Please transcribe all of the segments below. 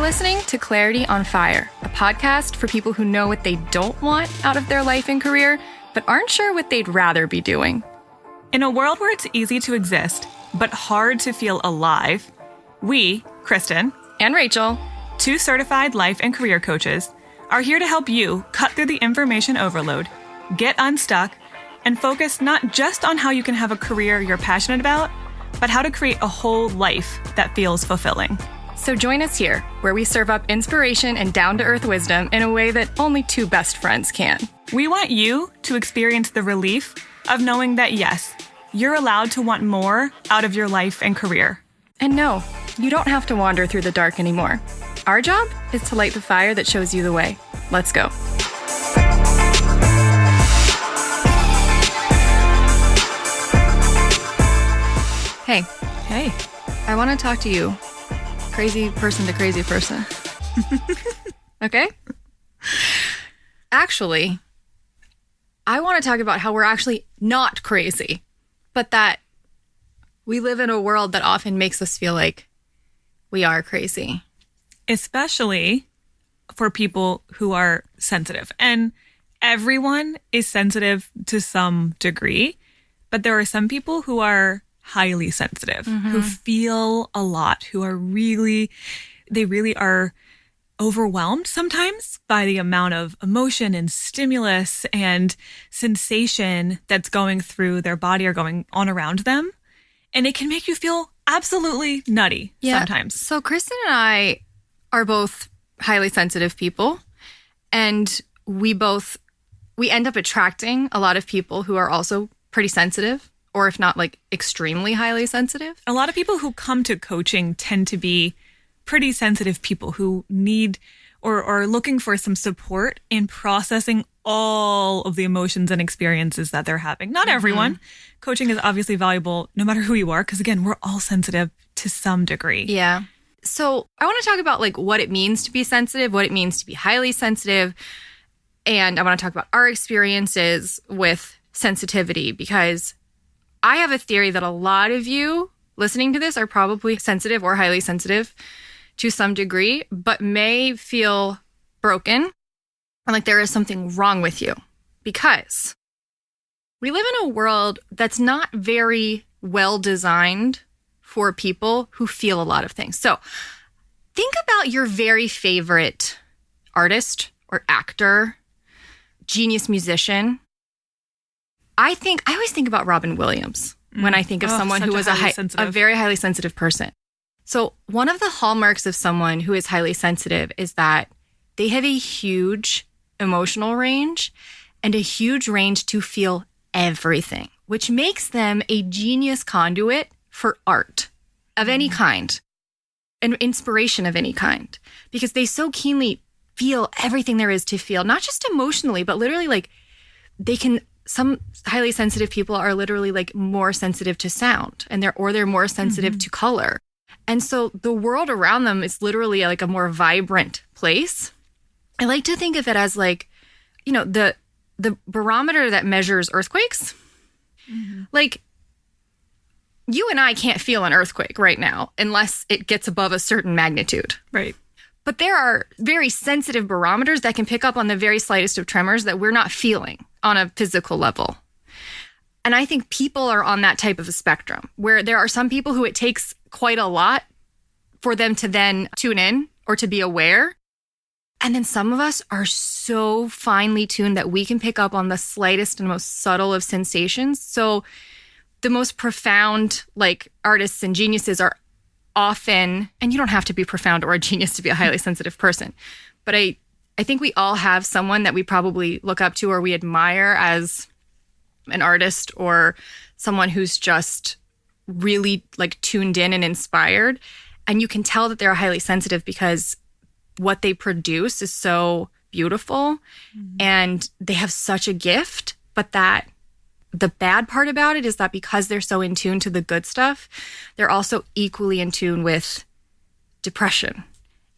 listening to Clarity on Fire, a podcast for people who know what they don't want out of their life and career, but aren't sure what they'd rather be doing. In a world where it's easy to exist, but hard to feel alive, we, Kristen and Rachel, 2 certified life and career coaches, are here to help you cut through the information overload, get unstuck, and focus not just on how you can have a career you're passionate about, but how to create a whole life that feels fulfilling. So join us here, where we serve up inspiration and down-to-earth wisdom in a way that only 2 best friends can. We want you to experience the relief of knowing that, yes, you're allowed to want more out of your life and career. And no, you don't have to wander through the dark anymore. Our job is to light the fire that shows you the way. Let's go. Hey. Hey. I want to talk to you. Crazy person to crazy person. Okay? Actually, I want to talk about how we're actually not crazy, but that we live in a world that often makes us feel like we are crazy. Especially for people who are sensitive. And everyone is sensitive to some degree, but there are some people who are highly sensitive, who feel a lot, who are really are overwhelmed sometimes by the amount of emotion and stimulus and sensation that's going through their body or going on around them. And it can make you feel absolutely nutty sometimes. So Kristen and I are both highly sensitive people, and we end up attracting a lot of people who are also pretty sensitive, or if not like extremely highly sensitive. A lot of people who come to coaching tend to be pretty sensitive people who need or are looking for some support in processing all of the emotions and experiences that they're having. Not everyone. Coaching is obviously valuable no matter who you are, because again, we're all sensitive to some degree. Yeah. So I want to talk about like what it means to be sensitive, what it means to be highly sensitive. And I want to talk about our experiences with sensitivity, because I have a theory that a lot of you listening to this are probably sensitive or highly sensitive to some degree, but may feel broken and like there is something wrong with you, because we live in a world that's not very well designed for people who feel a lot of things. So think about your very favorite artist or actor, genius musician. I always think about Robin Williams when I think of someone who was a very highly sensitive person. So one of the hallmarks of someone who is highly sensitive is that they have a huge emotional range and a huge range to feel everything, which makes them a genius conduit for art of any kind and inspiration of any kind, because they so keenly feel everything there is to feel, not just emotionally, but literally like some highly sensitive people are literally like more sensitive to sound, and they're more sensitive to color. And so the world around them is literally like a more vibrant place. I like to think of it as like, you know, the barometer that measures earthquakes. Like, you and I can't feel an earthquake right now unless it gets above a certain magnitude. Right. But there are very sensitive barometers that can pick up on the very slightest of tremors that we're not feeling on a physical level. And I think people are on that type of a spectrum, where there are some people who it takes quite a lot for them to then tune in or to be aware. And then some of us are so finely tuned that we can pick up on the slightest and most subtle of sensations. So the most profound like artists and geniuses are often, and you don't have to be profound or a genius to be a highly sensitive person, but I think we all have someone that we probably look up to or we admire as an artist, or someone who's just really like tuned in and inspired. And you can tell that they're highly sensitive because what they produce is so beautiful and they have such a gift. But that the bad part about it is that because they're so in tune to the good stuff, they're also equally in tune with depression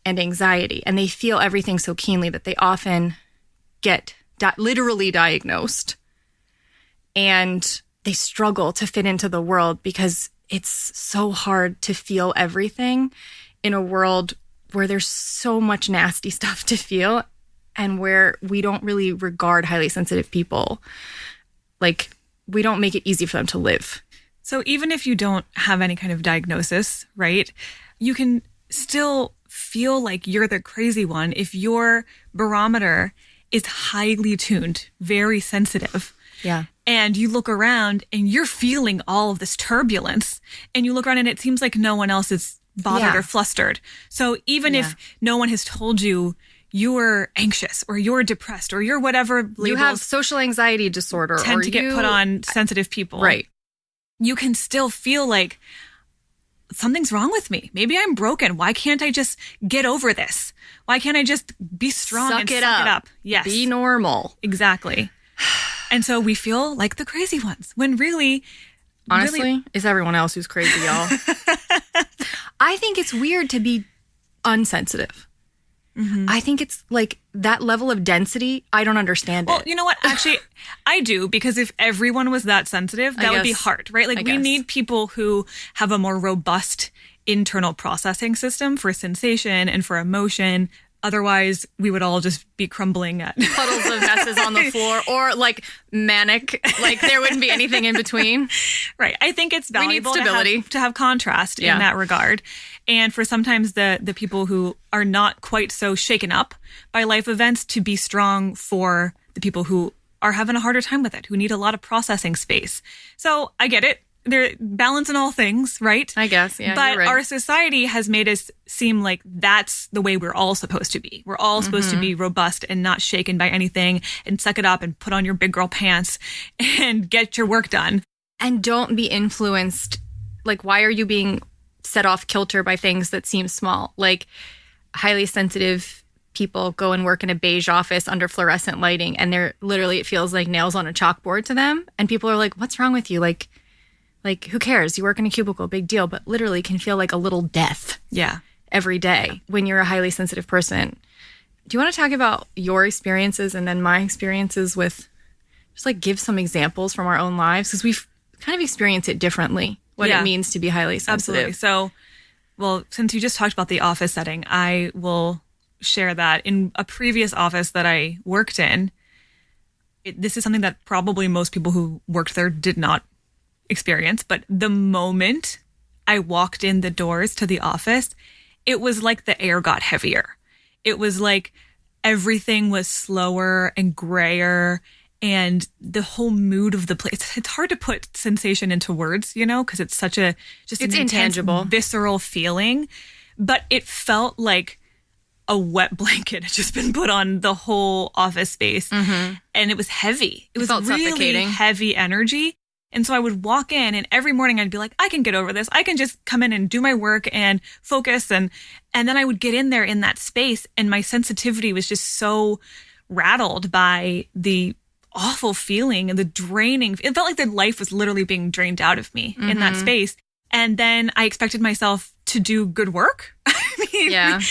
and anxiety. And they feel everything so keenly that they often get literally diagnosed. And they struggle to fit into the world because it's so hard to feel everything in a world where there's so much nasty stuff to feel and where we don't really regard highly sensitive people. Like, we don't make it easy for them to live. So even if you don't have any kind of diagnosis, right, you can still feel like you're the crazy one if your barometer is highly tuned, very sensitive. Yeah. And you look around and you're feeling all of this turbulence, and you look around and it seems like no one else is bothered or flustered. So even if no one has told you you're anxious or you're depressed or you're whatever labels you have social anxiety disorder tend or to get put on sensitive people. Right. You can still feel like something's wrong with me. Maybe I'm broken. Why can't I just get over this? Why can't I just be strong and suck it up? Yes. Be normal. Exactly. And so we feel like the crazy ones when really, honestly, it's everyone else who's crazy, y'all. I think it's weird to be unsensitive. I think it's like that level of density. I don't understand it. Well, you know what? Actually, I do, because if everyone was that sensitive, that would be hard, right? Like, we need people who have a more robust internal processing system for sensation and for emotion. Otherwise, we would all just be crumbling at puddles of messes on the floor, or like manic, like there wouldn't be anything in between. Right. I think it's valuable we need stability. to have contrast in that regard. And for sometimes the people who are not quite so shaken up by life events to be strong for the people who are having a harder time with it, who need a lot of processing space. So I get it. They're balance in all things, right? I guess, yeah. But you're right. our society has made us seem like that's the way we're all supposed to be. We're all supposed to be robust and not shaken by anything, and suck it up and put on your big girl pants and get your work done. And don't be influenced. Like, why are you being set off kilter by things that seem small? Like, highly sensitive people go and work in a beige office under fluorescent lighting, and they're literally, it feels like nails on a chalkboard to them. And people are like, what's wrong with you? Like, who cares? You work in a cubicle, big deal, but literally can feel like a little death every day when you're a highly sensitive person. Do you want to talk about your experiences and then my experiences with, just like give some examples from our own lives? Because we've kind of experienced it differently, what it means to be highly sensitive. Absolutely. So, well, since you just talked about the office setting, I will share that in a previous office that I worked in. This is something that probably most people who worked there did not experience, but the moment I walked in the doors to the office, it was like the air got heavier. It was like everything was slower and grayer, and the whole mood of the place. It's hard to put sensation into words, you know, because it's such an intangible, visceral feeling, but it felt like a wet blanket had just been put on the whole office space, and it was heavy. It was really suffocating. Heavy energy. And so I would walk in, and every morning I'd be like, I can get over this. I can just come in and do my work and focus. And then I would get in there in that space, and my sensitivity was just so rattled by the awful feeling and the draining. It felt like the life was literally being drained out of me in that space. And then I expected myself to do good work. I mean,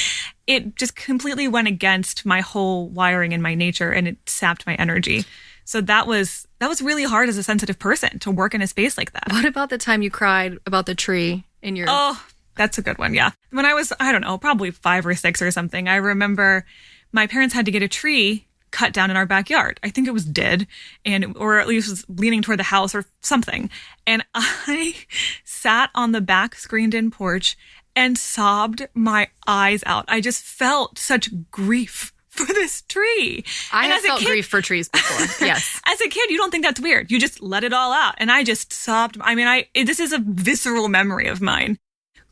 it just completely went against my whole wiring and my nature, and it sapped my energy. So that was really hard as a sensitive person to work in a space like that. What about the time you cried about the tree in your... Oh, that's a good one, yeah. When I was, I don't know, probably 5 or 6 or something, I remember my parents had to get a tree cut down in our backyard. I think it was dead, or at least was leaning toward the house or something. And I sat on the back screened-in porch and sobbed my eyes out. I just felt such grief for this tree. I have felt grief for trees before. Yes. As a kid, you don't think that's weird. You just let it all out. And I just sobbed. I mean, this is a visceral memory of mine,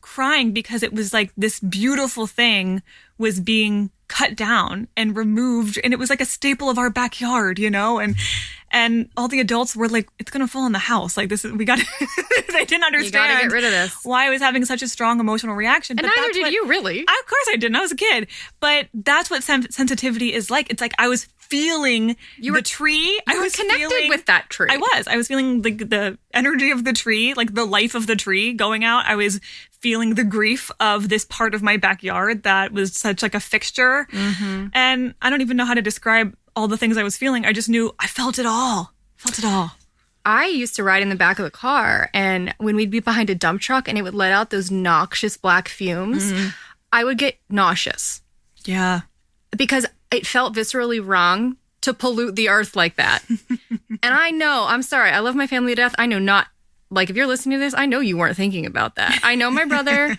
crying because it was like this beautiful thing was being cut down and removed, and it was like a staple of our backyard, you know, and all the adults were like, it's going to fall in the house. Like, this is, we got to, they didn't understand. You got to get rid of this. Why I was having such a strong emotional reaction. And neither did you, really. Of course I didn't. I was a kid. But that's what sensitivity is like. It's like I was feeling the tree. I was connected with that tree. I was feeling the energy of the tree, like the life of the tree going out. I was feeling the grief of this part of my backyard that was such like a fixture. And I don't even know how to describe all the things I was feeling. I just knew I felt it all. I used to ride in the back of the car, and when we'd be behind a dump truck and it would let out those noxious black fumes, I would get nauseous Yeah. because it felt viscerally wrong to pollute the earth like that. And I know, I'm sorry, I love my family to death. I know not, like, if you're listening to this, I know you weren't thinking about that. I know my brother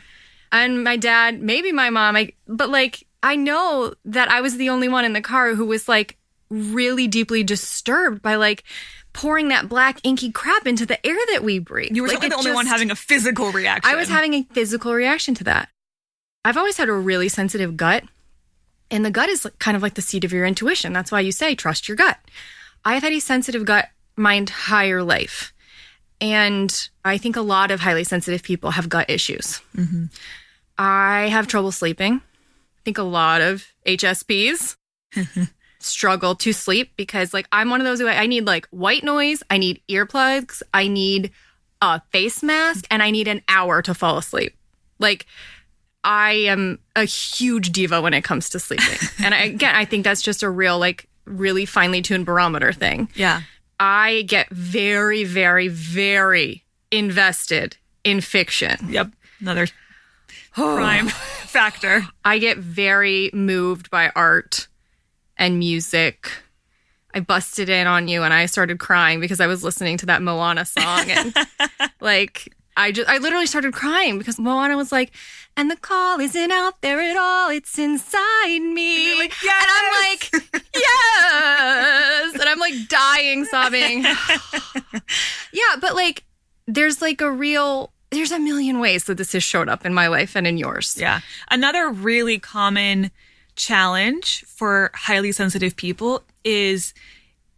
and my dad, maybe my mom, but like, I know that I was the only one in the car who was like really deeply disturbed by like pouring that black inky crap into the air that we breathe. You were like, certainly the only one having a physical reaction. I was having a physical reaction to that. I've always had a really sensitive gut. And the gut is kind of like the seat of your intuition. That's why you say, trust your gut. I've had a sensitive gut my entire life. And I think a lot of highly sensitive people have gut issues. Mm-hmm. I have trouble sleeping. I think a lot of HSPs struggle to sleep because like I'm one of those who I need like white noise, I need earplugs, I need a face mask, and I need an hour to fall asleep. Like I am a huge diva when it comes to sleeping. And I think that's just a real, like, really finely tuned barometer thing. Yeah. I get very, very, very invested in fiction. Yep. Another prime factor. I get very moved by art and music. I busted in on you and I started crying because I was listening to that Moana song. And like, I literally started crying because Moana was like, and the call isn't out there at all, it's inside me. And, like, yes! And I'm like, yes. And I'm like dying, sobbing. Yeah, but like, there's a million ways that this has showed up in my life and in yours. Yeah. Another really common challenge for highly sensitive people is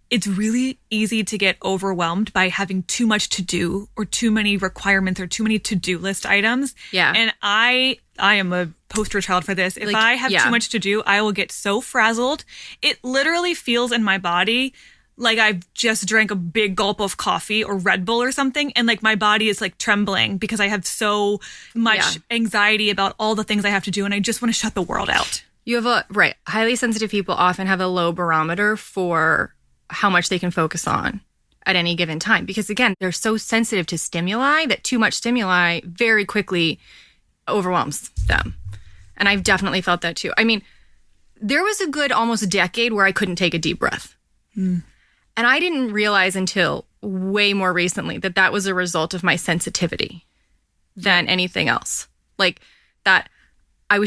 it's really easy to get overwhelmed by having too much to do or too many requirements or too many to-do list items. Yeah. And I am a poster child for this. If I have too much to do, I will get so frazzled. It literally feels in my body like I've just drank a big gulp of coffee or Red Bull or something. And like my body is like trembling because I have so much anxiety about all the things I have to do. And I just want to shut the world out. You have highly sensitive people often have a low barometer for how much they can focus on at any given time. Because again, they're so sensitive to stimuli that too much stimuli very quickly overwhelms them. And I've definitely felt that too. I mean, there was a good almost decade where I couldn't take a deep breath. Mm. And I didn't realize until way more recently that that was a result of my sensitivity than anything else. Like that I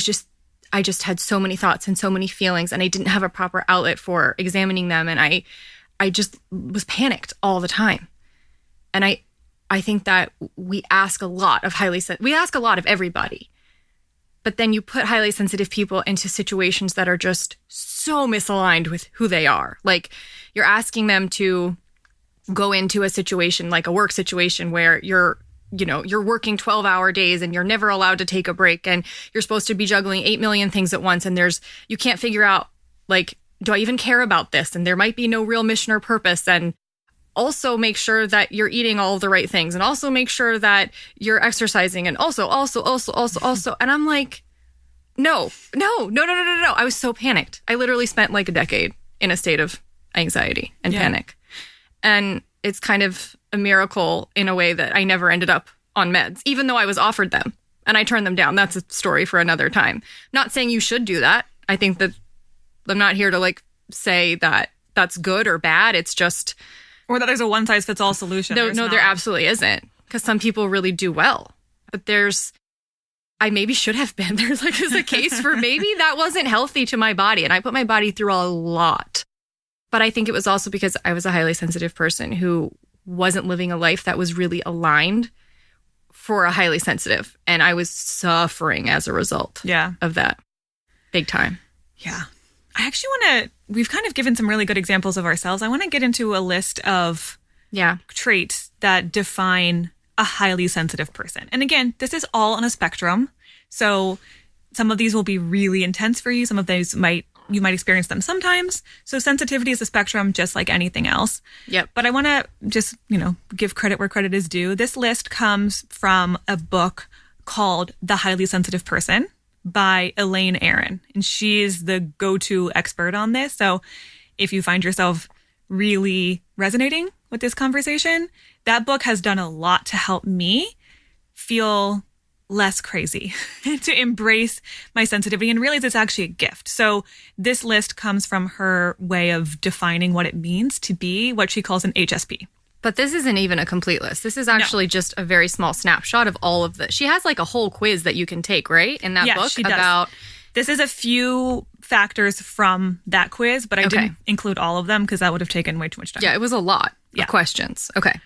just had so many thoughts and so many feelings and I didn't have a proper outlet for examining them. And I just was panicked all the time. And I think that we ask a lot of everybody, but then you put highly sensitive people into situations that are just so misaligned with who they are. Like you're asking them to go into a situation like a work situation where you're working 12-hour days and you're never allowed to take a break and you're supposed to be juggling 8 million things at once. And you can't figure out, like, do I even care about this? And there might be no real mission or purpose. And also make sure that you're eating all of the right things and also make sure that you're exercising and also. And I'm like, no. I was so panicked. I literally spent like a decade in a state of anxiety and panic. And it's kind of a miracle in a way that I never ended up on meds, even though I was offered them and I turned them down. That's a story for another time. Not saying you should do that. I think that I'm not here to like say that that's good or bad. It's just... Or that there's a one-size-fits-all solution. No, there absolutely isn't. Because some people really do well. But I maybe should have been. There's a case for maybe that wasn't healthy to my body. And I put my body through a lot. But I think it was also because I was a highly sensitive person who wasn't living a life that was really aligned for a highly sensitive. And I was suffering as a result of that. Big time. Yeah. I actually we've kind of given some really good examples of ourselves. I want to get into a list of traits that define a highly sensitive person. And again, this is all on a spectrum. So some of these will be really intense for you. Some of those you might experience them sometimes. So sensitivity is a spectrum just like anything else. Yep. But I want to just, give credit where credit is due. This list comes from a book called The Highly Sensitive Person by Elaine Aron. And she is the go-to expert on this. So if you find yourself really resonating with this conversation, that book has done a lot to help me feel less crazy, to embrace my sensitivity and realize it's actually a gift. So this list comes from her way of defining what it means to be what she calls an HSP. But this isn't even a complete list. This is actually just a very small snapshot of all of this. She has like a whole quiz that you can take, right? In that book she does. about... This is a few factors from that quiz, but I didn't include all of them because that would have taken way too much time. Yeah, it was a lot of questions. Okay.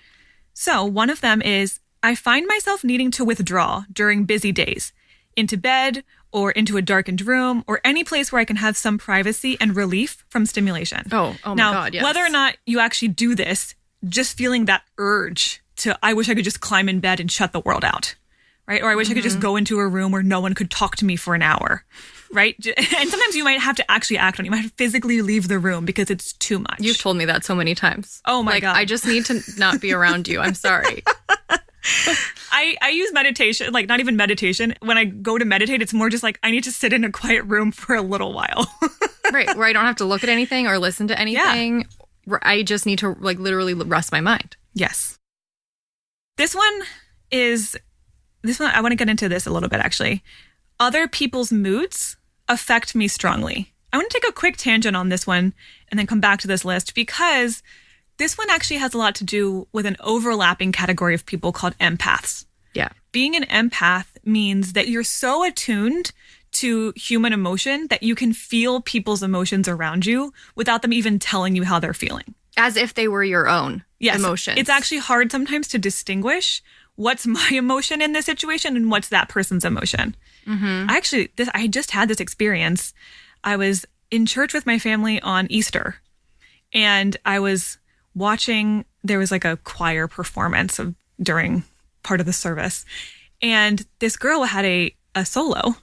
So one of them is, I find myself needing to withdraw during busy days, into bed or into a darkened room or any place where I can have some privacy and relief from stimulation. Oh my God, yes. Whether or not you actually do this, just feeling that urge to, I wish I could just climb in bed and shut the world out, right? Or I wish I could just go into a room where no one could talk to me for an hour, right? And sometimes you might have to actually act on it. You might have to physically leave the room because it's too much. You've told me that so many times. Oh my God. I just need to not be around you. I'm sorry. I use meditation, like not even meditation. When I go to meditate, it's more just like I need to sit in a quiet room for a little while. Right, where I don't have to look at anything or listen to anything. Yeah. Where I just need to like literally rest my mind. Yes. This one, I want to get into this a little bit actually. Other people's moods affect me strongly. I want to take a quick tangent on this one and then come back to this list because this one actually has a lot to do with an overlapping category of people called empaths. Yeah. Being an empath means that you're so attuned to human emotion that you can feel people's emotions around you without them even telling you how they're feeling. As if they were your own emotions. It's actually hard sometimes to distinguish what's my emotion in this situation and what's that person's emotion. Mm-hmm. I just had this experience. I was in church with my family on Easter and I was watching, there was like a choir performance during part of the service. And this girl had a solo.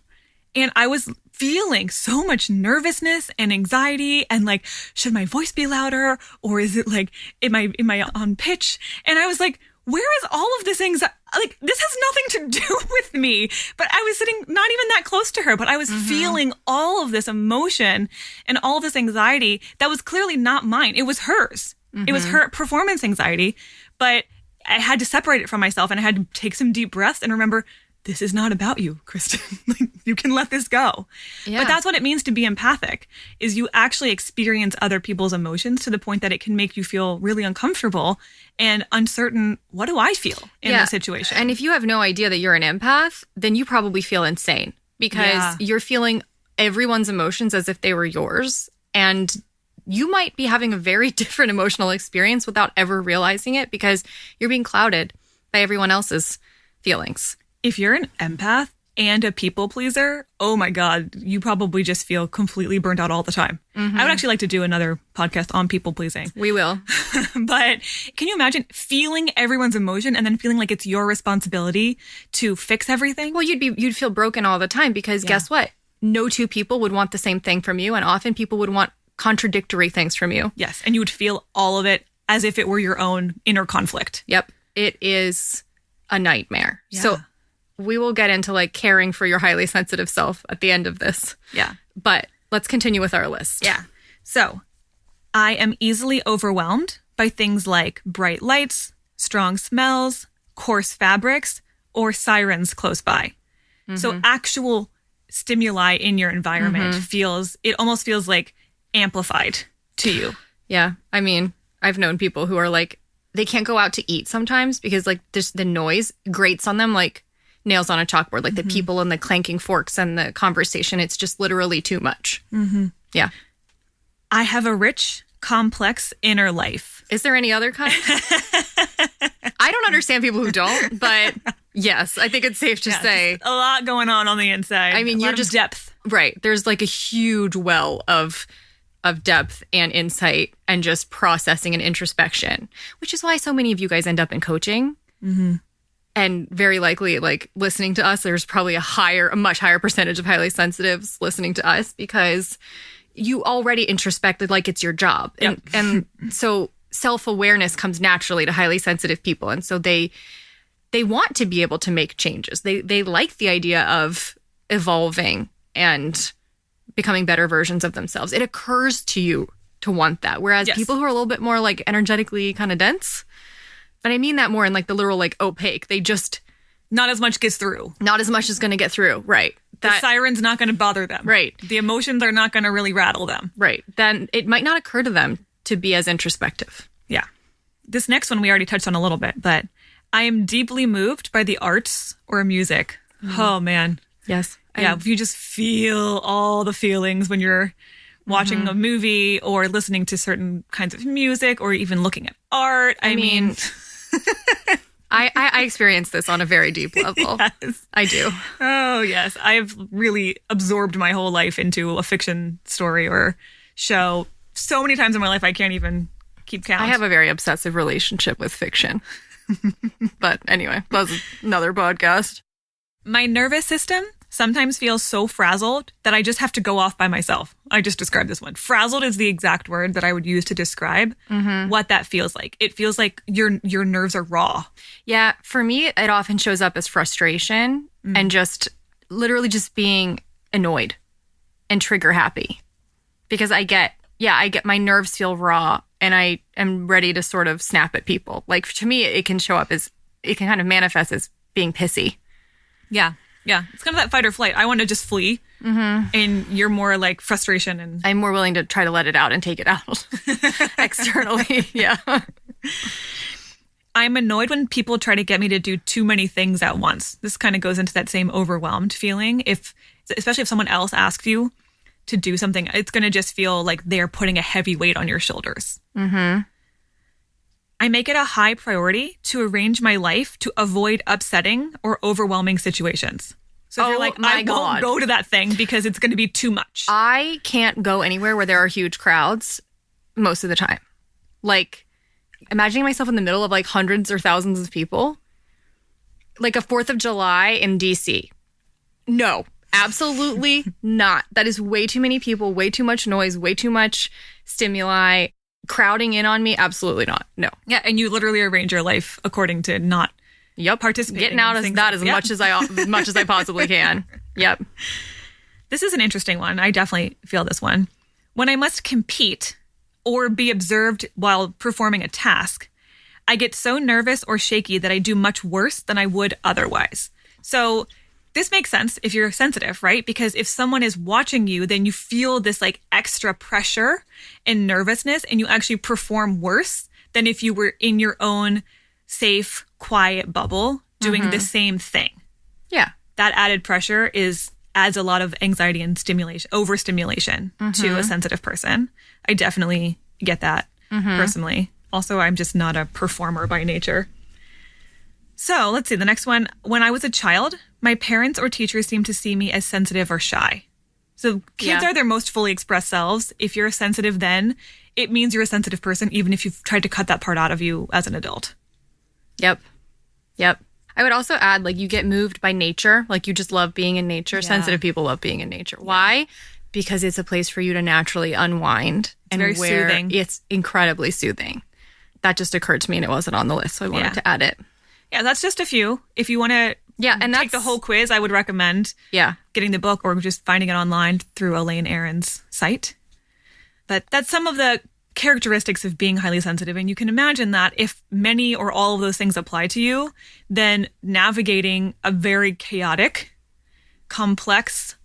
And I was feeling so much nervousness and anxiety and like, should my voice be louder? Or is it like, am I on pitch? And I was like, where is all of this anxiety? Like, this has nothing to do with me. But I was sitting not even that close to her, but I was feeling all of this emotion and all of this anxiety that was clearly not mine. It was hers. It was her performance anxiety, but I had to separate it from myself and I had to take some deep breaths and remember, this is not about you, Kristen. Like, you can let this go. Yeah. But that's what it means to be empathic, is you actually experience other people's emotions to the point that it can make you feel really uncomfortable and uncertain. What do I feel in this situation? And if you have no idea that you're an empath, then you probably feel insane because you're feeling everyone's emotions as if they were yours. And you might be having a very different emotional experience without ever realizing it because you're being clouded by everyone else's feelings. If you're an empath and a people pleaser, oh my God, you probably just feel completely burnt out all the time. Mm-hmm. I would actually like to do another podcast on people pleasing. We will. But can you imagine feeling everyone's emotion and then feeling like it's your responsibility to fix everything? Well, you'd feel broken all the time because guess what? No two people would want the same thing from you. And often people would want contradictory things from you. Yes. And you would feel all of it as if it were your own inner conflict. Yep. It is a nightmare. Yeah. So we will get into like caring for your highly sensitive self at the end of this. Yeah. But let's continue with our list. Yeah. So I am easily overwhelmed by things like bright lights, strong smells, coarse fabrics, or sirens close by. Mm-hmm. So actual stimuli in your environment it almost feels like amplified to you. Yeah. I mean, I've known people who are like, they can't go out to eat sometimes because like just the noise grates on them like nails on a chalkboard, like the people and the clanking forks and the conversation. It's just literally too much. Mm-hmm. Yeah. I have a rich, complex inner life. Is there any other kind? I don't understand people who don't, but yes, I think it's safe to say. A lot going on the inside. I mean, you're just depth. Right. There's like a huge well of depth and insight and just processing and introspection, which is why so many of you guys end up in coaching. Mm-hmm. And very likely, like, listening to us, there's probably a much higher percentage of highly sensitives listening to us because you already introspected like it's your job. Yep. And so self-awareness comes naturally to highly sensitive people. And so they want to be able to make changes. They like the idea of evolving and becoming better versions of themselves. It occurs to you to want that. Whereas people who are a little bit more like energetically kind of dense, but I mean that more in like the literal like opaque. Not as much gets through. Not as much is going to get through. Right. The siren's not going to bother them. Right. The emotions are not going to really rattle them. Right. Then it might not occur to them to be as introspective. Yeah. This next one we already touched on a little bit, but I am deeply moved by the arts or music. Oh, man. Yes. Yeah, if you just feel all the feelings when you're watching a movie or listening to certain kinds of music or even looking at art. I mean I experience this on a very deep level. Yes. I do. Oh, yes. I've really absorbed my whole life into a fiction story or show so many times in my life I can't even keep count. I have a very obsessive relationship with fiction. But anyway, that's another podcast. My nervous system sometimes feels so frazzled that I just have to go off by myself. I just described this one. Frazzled is the exact word that I would use to describe what that feels like. It feels like your nerves are raw. Yeah, for me, it often shows up as frustration and just literally just being annoyed and trigger happy. Because I get my nerves feel raw and I am ready to sort of snap at people. Like to me, it can show up as, it can kind of manifest as being pissy. Yeah. Yeah. It's kind of that fight or flight. I want to just flee. And you're more like frustration. And I'm more willing to try to let it out and take it out externally. Yeah. I'm annoyed when people try to get me to do too many things at once. This kind of goes into that same overwhelmed feeling. Especially if someone else asks you to do something, it's going to just feel like they're putting a heavy weight on your shoulders. I make it a high priority to arrange my life to avoid upsetting or overwhelming situations. So if you're like, I won't go to that thing because it's going to be too much. I can't go anywhere where there are huge crowds most of the time. Like, imagining myself in the middle of like hundreds or thousands of people. Like a 4th of July in DC. No, absolutely not. That is way too many people, way too much noise, way too much stimuli. Crowding in on me, absolutely not. No. Yeah, and you literally arrange your life according to not participating. Getting out of that as much as I possibly can. Yep. This is an interesting one. I definitely feel this one. When I must compete or be observed while performing a task, I get so nervous or shaky that I do much worse than I would otherwise. So this makes sense if you're sensitive, right? Because if someone is watching you, then you feel this like extra pressure and nervousness and you actually perform worse than if you were in your own safe, quiet bubble doing the same thing. Yeah. That added pressure adds a lot of anxiety and overstimulation to a sensitive person. I definitely get that personally. Also, I'm just not a performer by nature. So let's see, the next one. When I was a child, my parents or teachers seemed to see me as sensitive or shy. So kids are their most fully expressed selves. If you're sensitive then, it means you're a sensitive person, even if you've tried to cut that part out of you as an adult. Yep. I would also add, like, you get moved by nature. Like, you just love being in nature. Yeah. Sensitive people love being in nature. Why? Because it's a place for you to naturally unwind. It's very soothing. It's incredibly soothing. That just occurred to me and it wasn't on the list, so I wanted to add it. Yeah, that's just a few. If you want to take the whole quiz, I would recommend getting the book or just finding it online through Elaine Aron's site. But that's some of the characteristics of being highly sensitive. And you can imagine that if many or all of those things apply to you, then navigating a very chaotic, complex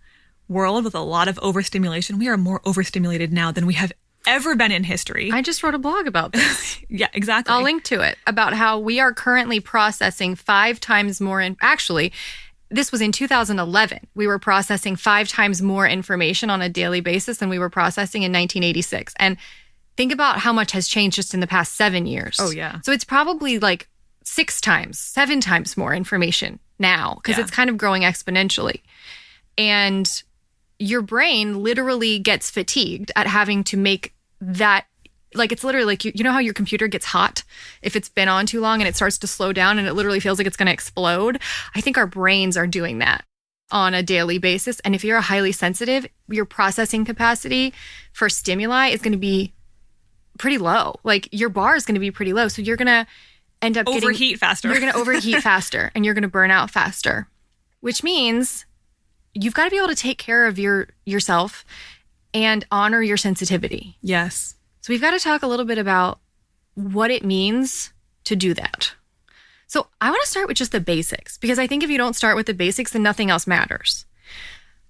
world with a lot of overstimulation. We are more overstimulated now than we have ever been in history. I just wrote a blog about this. Yeah, exactly. I'll link to it about how we are currently processing 5 times more. Actually, this was in 2011. We were processing 5 times more information on a daily basis than we were processing in 1986. And think about how much has changed just in the past 7 years. Oh, yeah. So it's probably like 6 times, 7 times more information now because it's kind of growing exponentially. And your brain literally gets fatigued at having to make that, like, it's literally like, you know how your computer gets hot if it's been on too long and it starts to slow down and it literally feels like it's going to explode? I think our brains are doing that on a daily basis. And if you're a highly sensitive, your processing capacity for stimuli is going to be pretty low. Like, your bar is going to be pretty low. So you're going to end up overheat faster. You're going to overheat faster and you're going to burn out faster, which means you've got to be able to take care of yourself and honor your sensitivity. Yes. So we've got to talk a little bit about what it means to do that. So I want to start with just the basics, because I think if you don't start with the basics, then nothing else matters.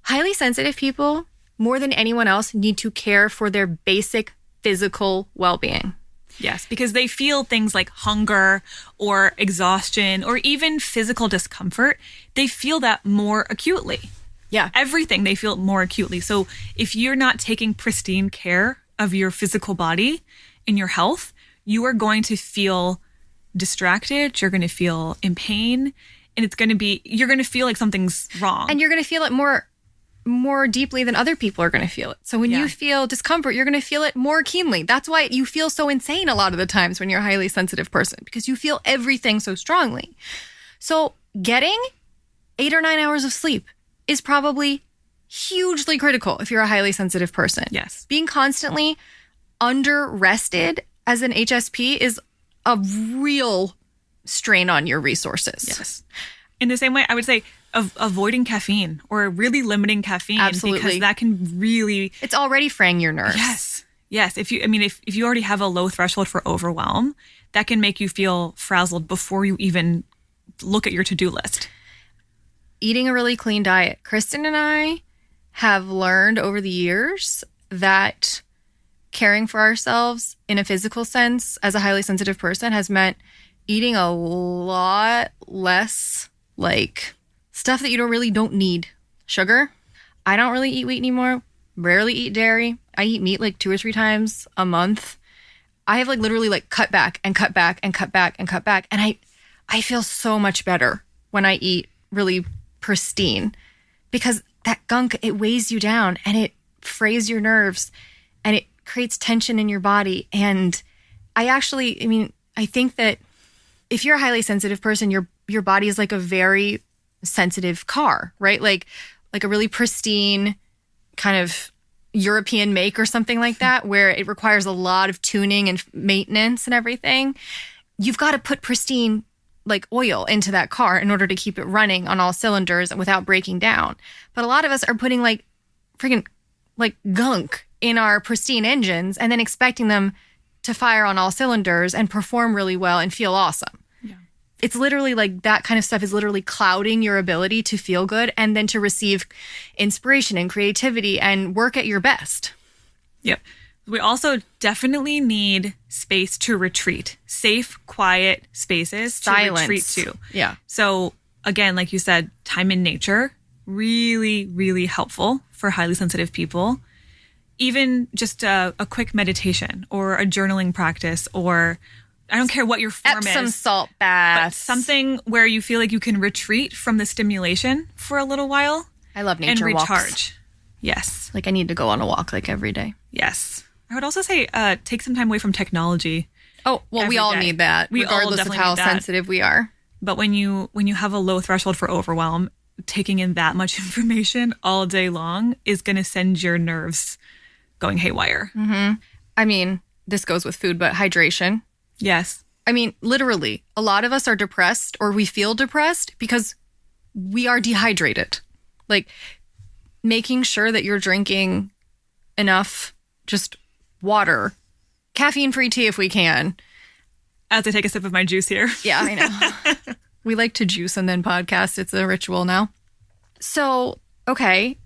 Highly sensitive people, more than anyone else, need to care for their basic physical well-being. Yes, because they feel things like hunger or exhaustion or even physical discomfort. They feel that more acutely. Yeah. Everything they feel more acutely. So if you're not taking pristine care of your physical body and your health, you are going to feel distracted. You're going to feel in pain, and you're going to feel like something's wrong. And you're going to feel it more deeply than other people are going to feel it. So when you feel discomfort, you're going to feel it more keenly. That's why you feel so insane a lot of the times when you're a highly sensitive person, because you feel everything so strongly. So getting 8 or 9 hours of sleep is probably hugely critical if you're a highly sensitive person. Yes. Being constantly under-rested as an HSP is a real strain on your resources. Yes. In the same way, I would say avoiding caffeine or really limiting caffeine. Absolutely. Because that can really... It's already fraying your nerves. Yes. Yes. If you already have a low threshold for overwhelm, that can make you feel frazzled before you even look at your to-do list. Eating a really clean diet. Kristen and I have learned over the years that caring for ourselves in a physical sense as a highly sensitive person has meant eating a lot less like stuff that you don't need. Sugar. I don't really eat wheat anymore. Rarely eat dairy. I eat meat like 2 or 3 times a month. I have literally cut back and cut back and cut back and cut back. And I feel so much better when I eat really pristine, because that gunk, it weighs you down and it frays your nerves and it creates tension in your body. And I think that if you're a highly sensitive person, your body is like a very sensitive car, right? Like a really pristine kind of European make or something like that, where it requires a lot of tuning and maintenance and everything. You've got to put pristine oil into that car in order to keep it running on all cylinders without breaking down. But a lot of us are putting freaking gunk in our pristine engines and then expecting them to fire on all cylinders and perform really well and feel awesome. Yeah. It's literally that kind of stuff is literally clouding your ability to feel good and then to receive inspiration and creativity and work at your best. Yep. We also definitely need space to retreat. Safe, quiet spaces Silence. To retreat to. Yeah. So again, like you said, time in nature, really, really helpful for highly sensitive people. Even just a quick meditation or a journaling practice, or I don't care what your form Epsom is. salt baths. But something where you feel like you can retreat from the stimulation for a little while. I love nature and recharge. Walks. Yes. I need to go on a walk every day. Yes. I would also say take some time away from technology. Oh, well, we all need that, regardless of how sensitive we are. But when you have a low threshold for overwhelm, taking in that much information all day long is going to send your nerves going haywire. Mm-hmm. This goes with food, but hydration. Yes. Literally, a lot of us are depressed, or we feel depressed because we are dehydrated. Making sure that you're drinking enough just water, caffeine-free tea if we can. As I take a sip of my juice here. Yeah, I know. We like to juice and then podcast. It's a ritual now. So, okay,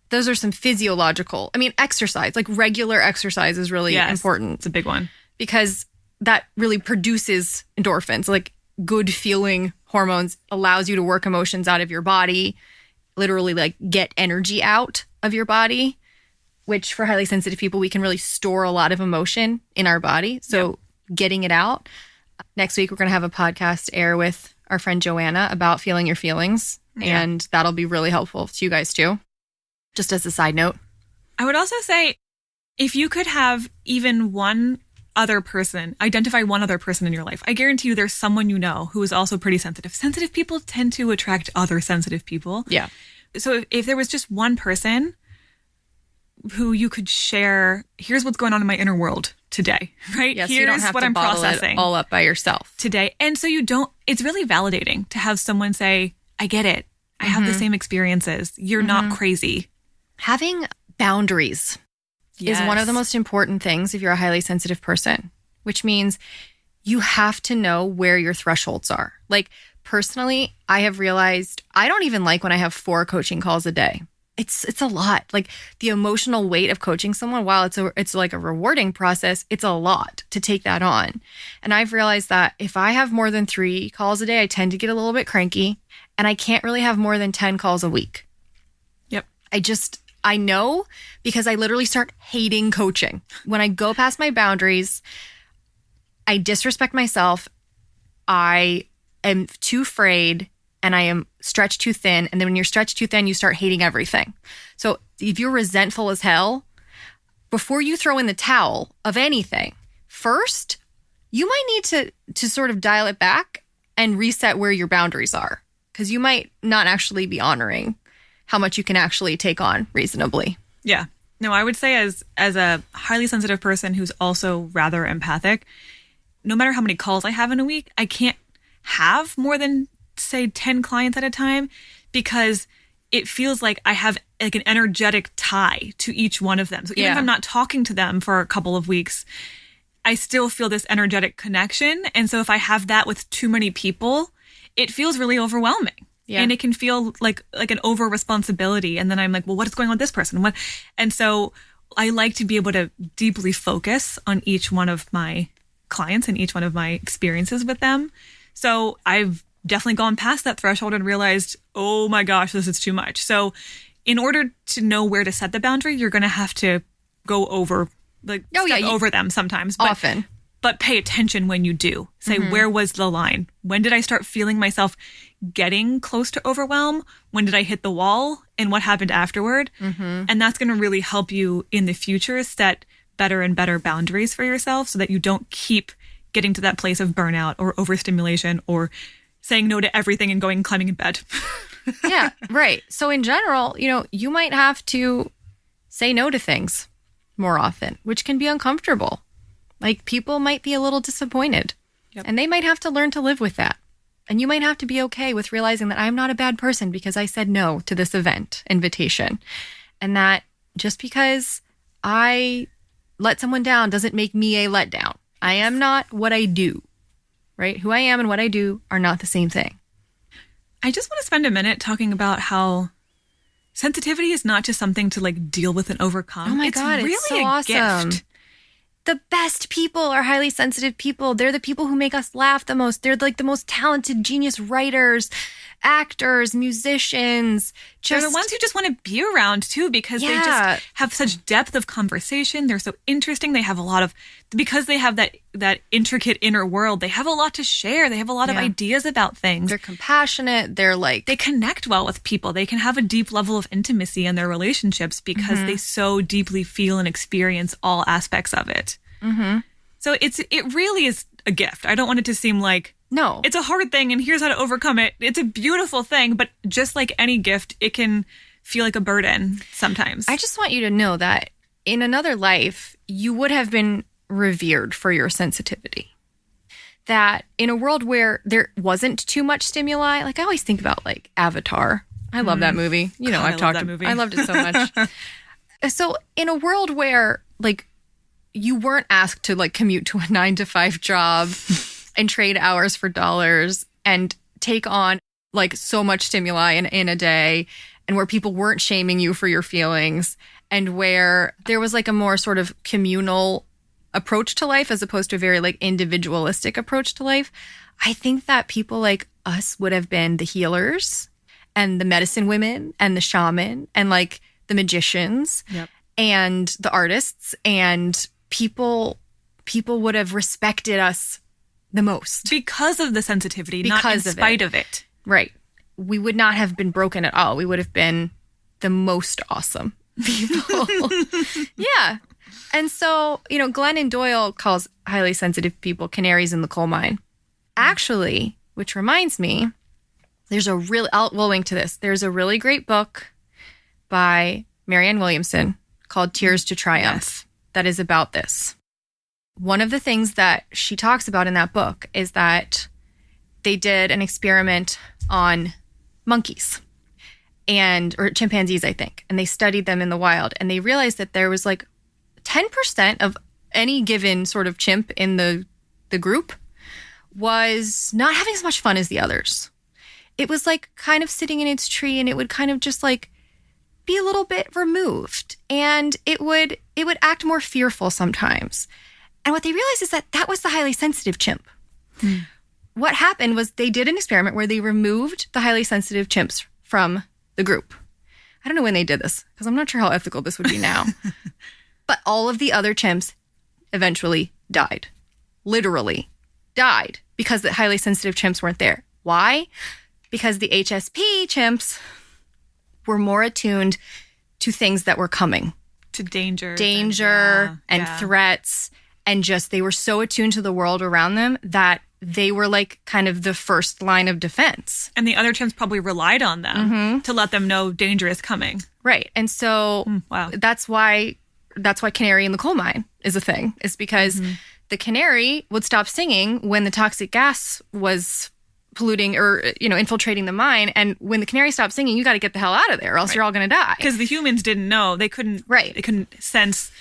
those are some physiological, exercise, regular exercise is really important. It's a big one. Because that really produces endorphins, good feeling hormones, allows you to work emotions out of your body, literally get energy out of your body, which for highly sensitive people, we can really store a lot of emotion in our body. So getting it out. Next week, we're going to have a podcast air with our friend Joanna about feeling your feelings. Yeah. And that'll be really helpful to you guys too. Just as a side note. I would also say, if you could have even one other person, identify one other person in your life, I guarantee you there's someone you know who is also pretty sensitive. Sensitive people tend to attract other sensitive people. Yeah. So if there was just one person who you could share, here's what's going on in my inner world today, right? Yes, here's you don't have what to I'm bottle processing it all up by yourself today. And so it's really validating to have someone say, I get it. I have the same experiences. You're not crazy. Having boundaries is one of the most important things if you're a highly sensitive person, which means you have to know where your thresholds are. Like personally, I have realized I don't even like when I have 4 coaching calls a day. It's a lot. Like the emotional weight of coaching someone, while it's like a rewarding process, it's a lot to take that on. And I've realized that if I have more than 3 calls a day, I tend to get a little bit cranky, and I can't really have more than 10 calls a week. Yep. I know, because I literally start hating coaching. When I go past my boundaries, I disrespect myself. I am too afraid, and I am stretched too thin. And then when you're stretched too thin, you start hating everything. So if you're resentful as hell, before you throw in the towel of anything, first, you might need to sort of dial it back and reset where your boundaries are, because you might not actually be honoring how much you can actually take on reasonably. Yeah. No, I would say as a highly sensitive person who's also rather empathic, no matter how many calls I have in a week, I can't have more than, say, 10 clients at a time, because it feels like I have like an energetic tie to each one of them. So even if I'm not talking to them for a couple of weeks, I still feel this energetic connection. And so if I have that with too many people, it feels really overwhelming. Yeah. And it can feel like an over responsibility. And then I'm like, well, what is going on with this person? What? And so I like to be able to deeply focus on each one of my clients and each one of my experiences with them. So I've definitely gone past that threshold and realized, oh my gosh, this is too much. So in order to know where to set the boundary, you're going to have to go over, over them sometimes. But, often. But pay attention when you do. Say, where was the line? When did I start feeling myself getting close to overwhelm? When did I hit the wall? And what happened afterward? And that's going to really help you in the future set better and better boundaries for yourself, so that you don't keep getting to that place of burnout or overstimulation or saying no to everything and going and climbing in bed. Yeah, right. So in general, you might have to say no to things more often, which can be uncomfortable. Like people might be a little disappointed, and they might have to learn to live with that. And you might have to be okay with realizing that I'm not a bad person because I said no to this invitation. And that just because I let someone down doesn't make me a letdown. I am not what I do, right? Who I am and what I do are not the same thing. I just want to spend a minute talking about how sensitivity is not just something to like deal with and overcome. Oh my God, really it's so a awesome. gift. The best people are highly sensitive people. They're the people who make us laugh the most. They're like the most talented, genius writers, actors, musicians. They're the ones you just want to be around too, because they just have such depth of conversation. They're so interesting. They have because they have that intricate inner world, they have a lot to share. They have a lot of ideas about things. They're compassionate. They connect well with people. They can have a deep level of intimacy in their relationships because they so deeply feel and experience all aspects of it. So it really is a gift. I don't want it to seem like, no, it's a hard thing and here's how to overcome it. It's a beautiful thing, but just like any gift, it can feel like a burden sometimes. I just want you to know that in another life, you would have been revered for your sensitivity. That in a world where there wasn't too much stimuli, like I always think about like Avatar. I love that movie. I've talked about it. I loved it so much. So in a world where like you weren't asked to like commute to a 9-to-5 job and trade hours for dollars and take on like so much stimuli in a day, and where people weren't shaming you for your feelings, and where there was like a more sort of communal approach to life as opposed to a very like individualistic approach to life, I think that people like us would have been the healers and the medicine women and the shaman and like the magicians and the artists, and people would have respected us the most. Because of the sensitivity, not in spite of it. Right. We would not have been broken at all. We would have been the most awesome people. Yeah. And so, Glennon Doyle calls highly sensitive people canaries in the coal mine. Actually, which reminds me, we'll link to this. There's a really great book by Marianne Williamson called Tears to Triumph that is about this. One of the things that she talks about in that book is that they did an experiment on monkeys or chimpanzees, I think, and they studied them in the wild, and they realized that there was like 10% of any given sort of chimp in the group was not having as much fun as the others. It was like kind of sitting in its tree, and it would kind of just like be a little bit removed, and it would act more fearful sometimes. And what they realized is that that was the highly sensitive chimp. What happened was they did an experiment where they removed the highly sensitive chimps from the group. I don't know when they did this because I'm not sure how ethical this would be now. But all of the other chimps eventually died. Literally died because the highly sensitive chimps weren't there. Why? Because the HSP chimps were more attuned to things that were coming. To danger and threats. And just they were so attuned to the world around them that they were like kind of the first line of defense. And the other chimps probably relied on them to let them know danger is coming. Right. And so that's why canary in the coal mine is a thing. Is because the canary would stop singing when the toxic gas was polluting or, infiltrating the mine. And when the canary stopped singing, you got to get the hell out of there or else you're all going to die. Because the humans didn't know. They couldn't sense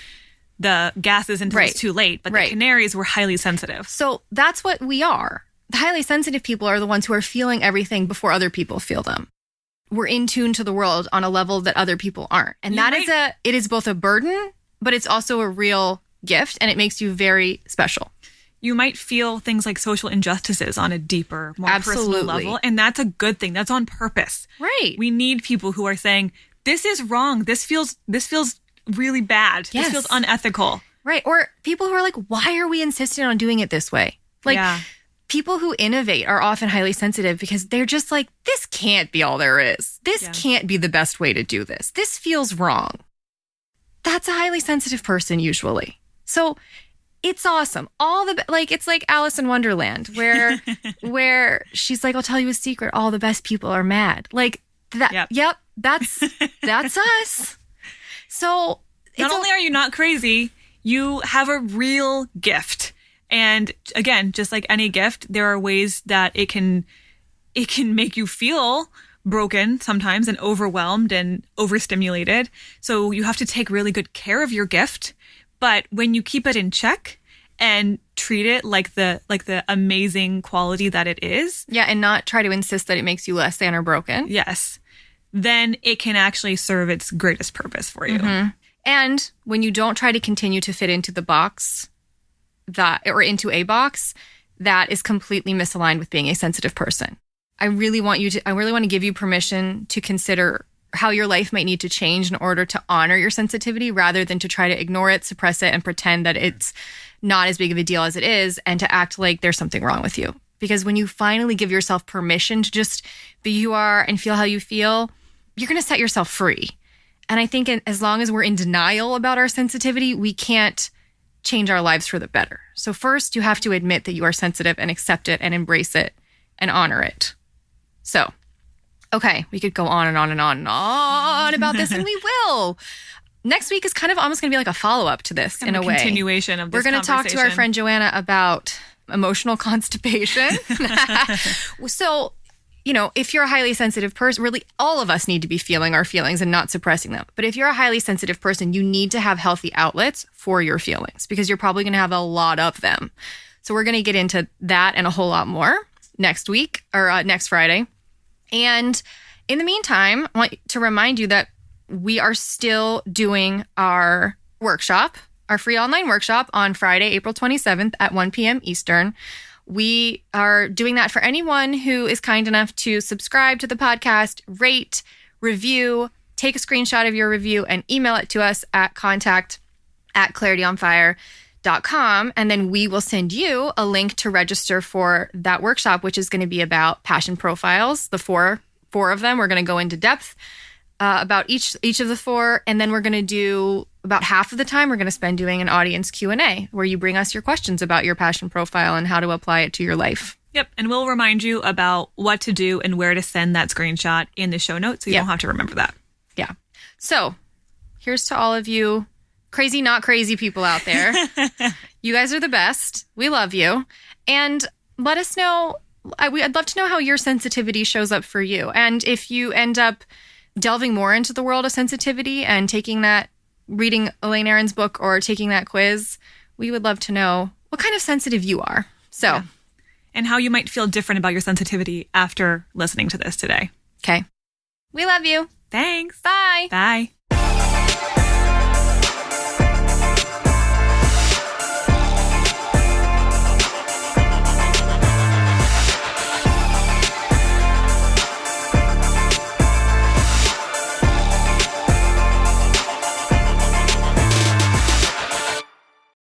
the gases until it's too late. But the canaries were highly sensitive. So that's what we are. The highly sensitive people are the ones who are feeling everything before other people feel them. We're in tune to the world on a level that other people aren't. And it is both a burden, but it's also a real gift, and it makes you very special. You might feel things like social injustices on a deeper, more personal level. And that's a good thing. That's on purpose. Right. We need people who are saying, this is wrong. This feels really bad. Yes. This feels unethical. Right. Or people who are like, why are we insistent on doing it this way? Like, people who innovate are often highly sensitive because they're just like, this can't be all there is. This can't be the best way to do this. This feels wrong. That's a highly sensitive person usually. So it's awesome. It's like Alice in Wonderland where she's like, I'll tell you a secret. All the best people are mad. Like that. Yep. That's us. So not only are you not crazy, you have a real gift. And again, just like any gift, there are ways that it can make you feel broken sometimes and overwhelmed and overstimulated. So you have to take really good care of your gift. But when you keep it in check and treat it like the amazing quality that it is. Yeah, and not try to insist that it makes you less than or broken. Yes. Then it can actually serve its greatest purpose for you. And when you don't try to continue to fit into the box into a box that is completely misaligned with being a sensitive person. I really want to give you permission to consider how your life might need to change in order to honor your sensitivity rather than to try to ignore it, suppress it, and pretend that it's not as big of a deal as it is and to act like there's something wrong with you. Because when you finally give yourself permission to just be who you are and feel how you feel, you're going to set yourself free. And I think as long as we're in denial about our sensitivity, we can't change our lives for the better. So first, you have to admit that you are sensitive and accept it and embrace it and honor it. So, okay, we could go on and on and on and on about this, and we will. Next week is kind of almost going to be like a follow-up to this in a way. Continuation of this We're going to talk to our friend Joanna about emotional constipation. So, if you're a highly sensitive person, really all of us need to be feeling our feelings and not suppressing them. But if you're a highly sensitive person, you need to have healthy outlets for your feelings because you're probably going to have a lot of them. So we're going to get into that and a whole lot more next week or next Friday. And in the meantime, I want to remind you that we are still doing our workshop, our free online workshop on Friday, April 27th at 1 p.m. Eastern. We are doing that for anyone who is kind enough to subscribe to the podcast, rate, review, take a screenshot of your review, and email it to us at contact@clarityonfire.com. And then we will send you a link to register for that workshop, which is going to be about passion profiles. The four of them. We're going to go into depth about each of the four. And then we're going to do about half of the time we're going to spend doing an audience Q&A where you bring us your questions about your passion profile and how to apply it to your life. Yep. And we'll remind you about what to do and where to send that screenshot in the show notes so you don't have to remember that. Yeah. So here's to all of you crazy, not crazy people out there. You guys are the best. We love you. And let us know. I'd love to know how your sensitivity shows up for you. And if you end up delving more into the world of sensitivity and reading Elaine Aron's book or taking that quiz, we would love to know what kind of sensitive you are. So and how you might feel different about your sensitivity after listening to this today. Okay. We love you. Thanks. Bye. Bye.